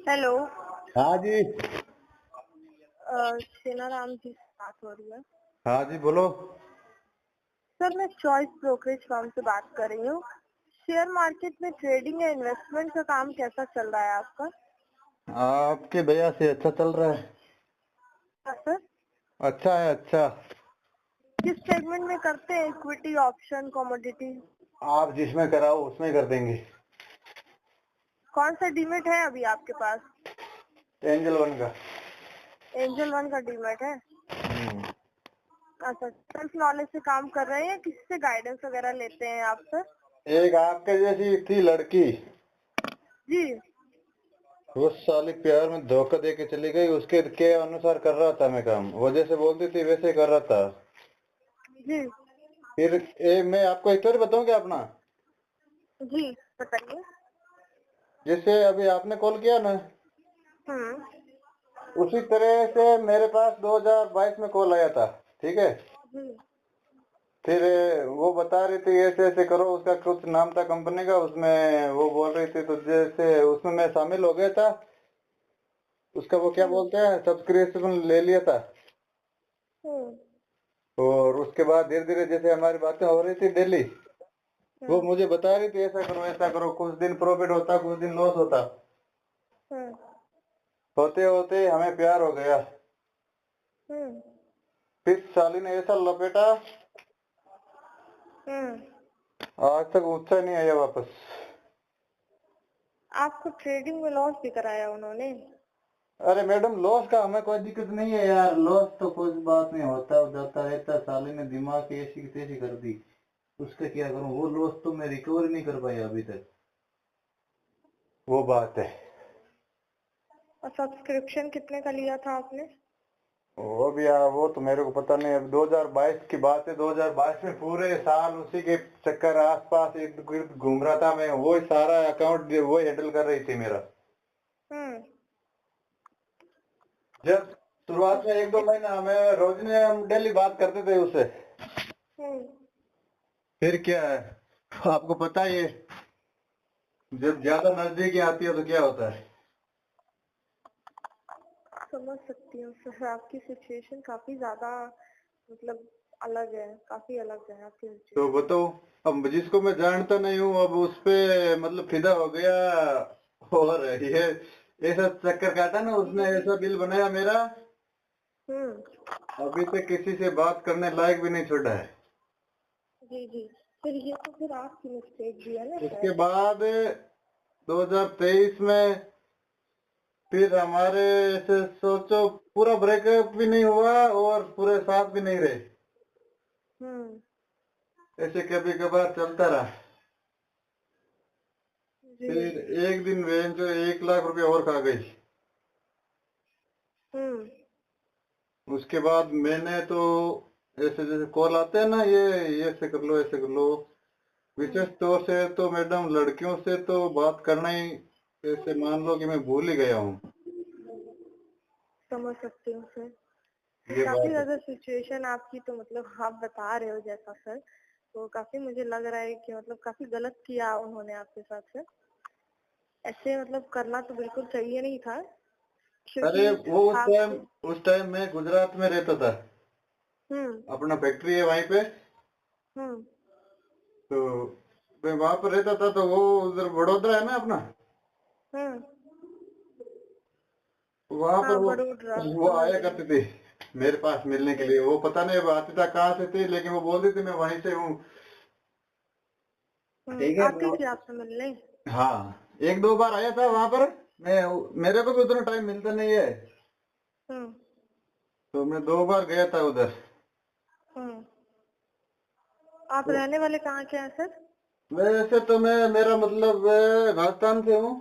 Hello. हाँ जी। सेना राम जी से बात हो रही है। हाँ जी बोलो। सर मैं चॉइस ब्रोकरेज फर्म से बात कर रही हूँ। शेयर मार्केट में ट्रेडिंग या इन्वेस्टमेंट का काम कैसा चल रहा है आपका? आपके भैया से अच्छा चल रहा है। हाँ सर। अच्छा है अच्छा। किस सेगमेंट में करते हैं, इक्विटी, ऑप्शन, कमोडिटी? आप जिसमें कराओ उसमें कर देंगे। कौन सा डीमेट है अभी आपके पास? एंजल वन का। एंजल वन का डीमेट है। अच्छा, सेल्फ नॉलेज से काम कर रहे हैं या किसी से गाइडेंस वगैरह लेते हैं आप सर? एक आपके जैसी थी लड़की, जी। वो साली प्यार में धोखा दे के चली गई, उसके के अनुसार कर रहा था मैं काम, वो जैसे बोलती थी वैसे कर रहा था। जी। फिर मैं आपको स्टोरी बताऊं क्या अपना? जी बताइए। जैसे अभी आपने कॉल किया ना, हम्म। उसी तरह से मेरे पास 2022 में कॉल आया था। ठीक है। जी। फिर वो बता रही थी ऐसे ऐसे करो, उसका कुछ नाम था कंपनी का, उसमें वो बोल रही थी तो जैसे उसमें मैं शामिल हो गया था। उसका वो क्या हम्म। बोलते हैं, सब्सक्रिप्शन ले लिया था। हम्म। और उसके बाद धीरे धीरे जैसे हमारी बातें हो रही थी डेली, वो हम्म। मुझे बता रही थी ऐसा करो, कुछ दिन प्रॉफिट होता कुछ दिन लॉस होता। हम्म। होते होते हमें प्यार हो गया। हम्म। फिर साली ने ऐसा लपेटा, हम्म। आज तक ऊंचा नहीं आया वापस। आपको ट्रेडिंग में लॉस भी कराया उन्होंने? अरे मैडम, लॉस का हमें कोई दिक्कत नहीं है यार, लॉस तो कोई बात नहीं, होता जाता रहता। साले ने दिमाग की ऐसी की तैसी कर दी, उसका क्या करूं? वो लॉस तो मैं रिकवर नहीं कर पाया अभी तक, वो बात है। और सब्सक्रिप्शन कितने का लिया था आपने? वो भी यार, वो तो मेरे को पता नहीं। अब 2022 की बात है, 2022 में पूरे साल उसी के चक्कर आसपास इर्द गिर्द घूम रहा था मैं, वो सारा अकाउंट वो हैंडल कर रही थी मेरा। हम्म। जब शुरुआत में एक दो महीना हमें रोज ने हम डेली बात करते थे उससे। हम्म। फिर क्या है, आपको पता ही है, जब ज्यादा नजदीकी आती है तो क्या होता है। समझ सकती हूँ सर, आपकी सिचुएशन काफी ज्यादा मतलब अलग है, काफी अलग है आपकी तो सिचुएशन। बताओ, अब जिसको मैं जानता नहीं हूँ अब उस पे मतलब फिदा हो गया। और ये ऐसा चक्कर काटा ना उसने, ऐसा बिल बनाया मेरा, हम्म। अभी तक किसी से बात करने लायक भी नहीं छोड़ा है। जी जी। फिर ये तो फिर आपकी मिस्टेक भी है ना उसके सर? बाद 2023 में फिर हमारे ऐसे सोचो पूरा ब्रेकअप भी नहीं हुआ और पूरे साथ भी नहीं रहे, हम्म। ऐसे कभी कभार चलता रहा। जी। फिर एक दिन वे जो 1 लाख रुपए और खा गई। हम्म। उसके बाद मैंने तो ऐसे जैसे कॉल आते हैं ना, ये ऐसे कर लो ऐसे कर लो, विशेष तौर से तो मैडम लड़कियों से तो बात करना ही, ऐसे मान लो कि मैं भूल ही गया हूँ। समझ सकती हूँ सर। ये काफी बात है। ज्यादा सिचुएशन आपकी, तो मतलब आप बता रहे हो जैसा सर, तो काफी मुझे लग रहा है कि मतलब काफी गलत किया उन्होंने आपके साथ सर। ऐसे मतलब करना तो बिल्कुल सही नहीं था, अरे क्योंकि वो आप। उस टाइम मैं गुजरात में रहता था, हम्म। अपना फैक्ट्री है वहीं पे। हम्म। तो मैं वहां पर रहता था, तो वो उधर वडोदरा है ना अपना, हम्म। वहां पर हाँ बड़ोदरा, वो समझ आया रही हूँ। करते थे मेरे पास मिलने के जी। लिए। वो पता नहीं अब आती था कहाँ से थी, लेकिन वो बोलती थी मैं वहीं से हूँ। ठीक है। आती थी आपसे मिलने? हाँ, एक दो बार आया था वहां पर मैं, मेरे को भी उतना टाइम मिलता नहीं है, हम्म। तो मैं 2 बार गया था उधर। हम्म। आप तो रहने वाले कहाँ के हैं सर? वैसे तो मैं, मेरा मतलब राजस्थान से हूँ,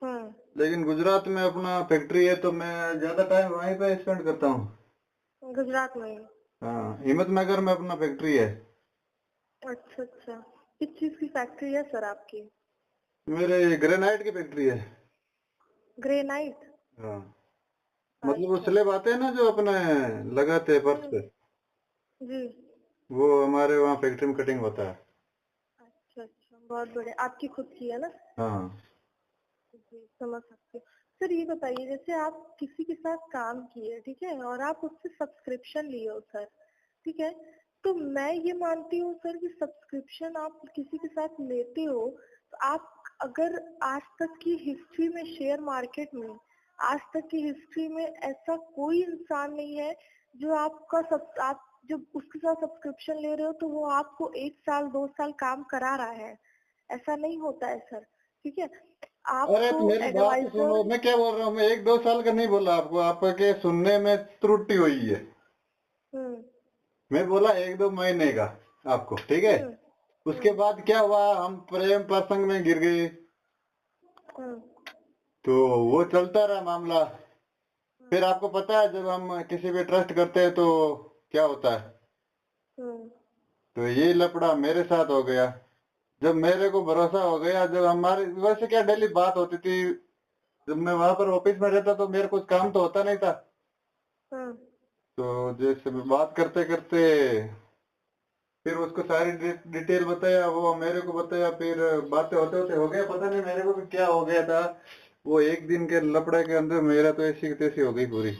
हम्म। लेकिन गुजरात में अपना फैक्ट्री है तो मैं ज्यादा टाइम वहीं पे स्पेंड करता हूँ। गुजरात में ही? हाँ, हिम्मतनगर में अपना फैक्ट्री है। अच्छा अच्छा। किस चीज की फैक्ट्री है सर आपकी? मेरे ग्रेनाइट की फैक्ट्री है। ग्रेनाइट? हाँ, मतलब वो अच्छा। स्लेब आते हैं ना जो अपने लगाते हैं फर्श पे, हम्म। जी। वो हमारे वहाँ फैक्ट्री में कटिंग होता है। अच्छा अच्छा, बहुत बढ़िया। आपकी खुद की है ना? हाँ। जी जी, समझ सकती हूँ। सर ये बताइए, जैसे आप किसी के साथ काम किए, ठीक है, और आप उससे सब्सक्रिप्शन लिए हो सर, ठीक है, तो मैं ये मानती हूँ सर कि सब्सक्रिप्शन आप किसी के साथ लेते हो, तो आप अगर आज तक की हिस्ट्री में शेयर मार्केट में, आज तक की हिस्ट्री में ऐसा कोई इंसान नहीं है जो आप जब उसके साथ सब्सक्रिप्शन ले रहे हो तो वो आपको 1 साल 2 साल काम करा रहा है, ऐसा नहीं होता है सर, ठीक है। अरे आपको तो मेरी बात तो एडवाइजर सुनो, मैं क्या बोल रहा हूँ, मैं 1-2 साल का नहीं बोला आपको, आपके सुनने में त्रुटि हुई है। हम्म मैं बोला 1-2 महीने का आपको, ठीक है। हम्म उसके हम्म बाद क्या हुआ, हम प्रेम प्रसंग में गिर गए, हम्म तो वो चलता रहा मामला। फिर आपको पता है जब हम किसी पे ट्रस्ट करते हैं तो क्या होता है, हम्म तो ये लफड़ा मेरे साथ हो गया। जब मेरे को भरोसा हो गया, जब हमारी वैसे क्या डेली बात होती थी, जब मैं वहां पर ऑफिस में रहता तो मेरे कुछ काम तो होता नहीं था, हम्म तो जैसे बात करते करते फिर उसको सारी डिटेल बताया, वो मेरे को बताया, फिर बातें होते होते हो गया, पता नहीं मेरे को भी क्या हो गया था। वो एक दिन के लफड़े के अंदर मेरा तो ऐसी की तैसी हो गई पूरी।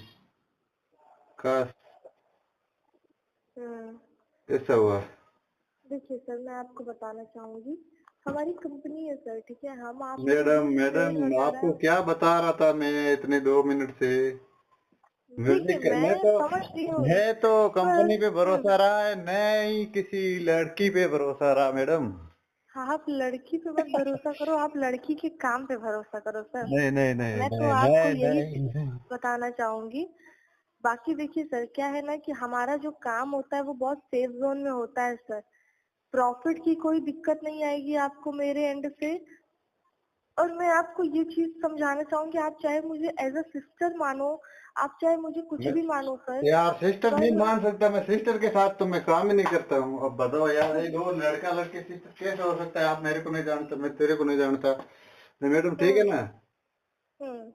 काश हम्म। ऐसा हुआ। देखिए सर, मैं आपको बताना चाहूंगी, हमारी कंपनी है सर, ठीक है, हम आपको मैडम जो शेयर मैडम आपको वगैरह, क्या बता रहा था मैं इतने 2 मिनट से। देखिए म्यूजिक मैं समझ रही हूँ, मैं तो पर कंपनी पे भरोसा रहा है, नहीं किसी लड़की पे भरोसा रहा मैडम। हाँ, आप लड़की पे मत भरोसा करो, आप लड़की के काम पे भरोसा करो सर। नहीं नहीं नहीं मैं तो नहीं आपको नहीं यही नहीं नहीं। बताना चाहूंगी। बाकी देखिए सर, क्या है ना कि हमारा जो काम होता है वो बहुत सेफ जोन में होता है सर। प्रॉफिट की कोई दिक्कत नहीं आएगी आपको मेरे एंड से। और मैं आपको ये चीज समझाना चाहूंगी, आप चाहे मुझे एज अ सिस्टर मानो, आप चाहे मुझे कुछ मैं भी मानो सर, यार सिस्टर नहीं पर मान सकता, मैं सिस्टर के साथ तो मैं काम ही नहीं करता हूँ। अब बताओ यार, ये दो लड़का लड़के सिस्टर कैसे हो सकता है, आप मेरे को नहीं जानते, मैं तेरे को नहीं जानता। नहीं मैडम ठीक है हम्म ना। हम्म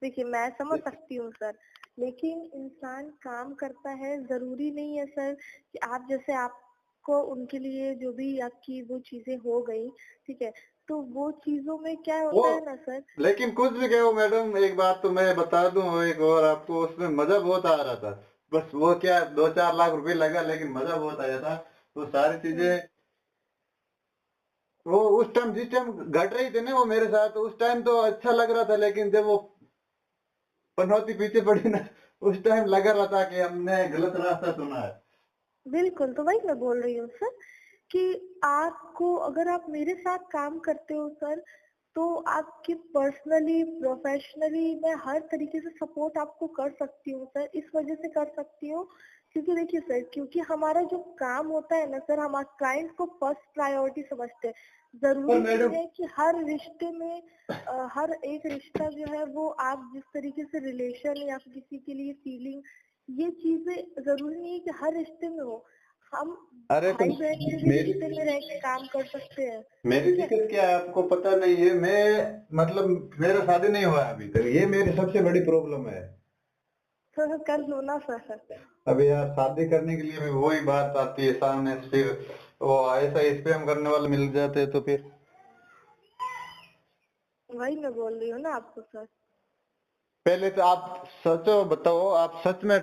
देखिए मैं समझ सकती हूँ सर, लेकिन इंसान काम करता है, जरूरी नहीं है सर कि आप जैसे आपको उनके लिए जो भी आपकी वो चीजें हो गई, ठीक है, तो वो चीजों में क्या वो होता है ना सर। लेकिन कुछ भी कहो मैडम, एक बात तो मैं बता दूं, एक और आपको, उसमें मजा बहुत आ रहा था। बस वो क्या 2-4 लाख रुपए लगा, लेकिन मजा बहुत आया था। वो सारी हम्म चीजें, वो उस टाइम जिस टाइम घट रही थी ना वो मेरे साथ, उस टाइम तो अच्छा लग रहा था, लेकिन जब वो पनौती पीछे पड़ी ना, उस टाइम लग रहा था कि हमने गलत रास्ता चुना है। बिल्कुल, तो वही मैं बोल रही हूँ सर कि आपको, अगर आप मेरे साथ काम करते हो सर, तो आपके पर्सनली प्रोफेशनली मैं हर तरीके से सपोर्ट आपको कर सकती हूँ सर। इस वजह से कर सकती हूँ क्योंकि देखिए सर, क्योंकि हमारा जो काम होता है ना सर, हम क्लाइंट को फर्स्ट प्रायोरिटी समझते हैं। पर जरूरी नहीं मैडम है कि हर रिश्ते में हर एक रिश्ता जो है वो आप जिस तरीके से रिलेशन या फिर किसी के लिए फीलिंग, ये चीजें जरूरी नहीं है कि हर रिश्ते में हो। हम अरे तो भाई बहन के भी मेरी रिश्ते में रह के काम कर सकते हैं, मेरी ठीक है। दिक्कत क्या है आपको पता नहीं है, मैं मतलब मेरा शादी नहीं हुआ है अभी तक, ये मेरी सबसे बड़ी प्रॉब्लम है। तो कर लो ना सर। अभी यार शादी करने के लिए भी वही बात आती है सामने से, फिर वो ऐसा स्पैम करने वाले मिल जाते हैं तो फिर। वही मैं बोल रही हूँ ना आपको सर। पहले तो आप सच बताओ, आप सच में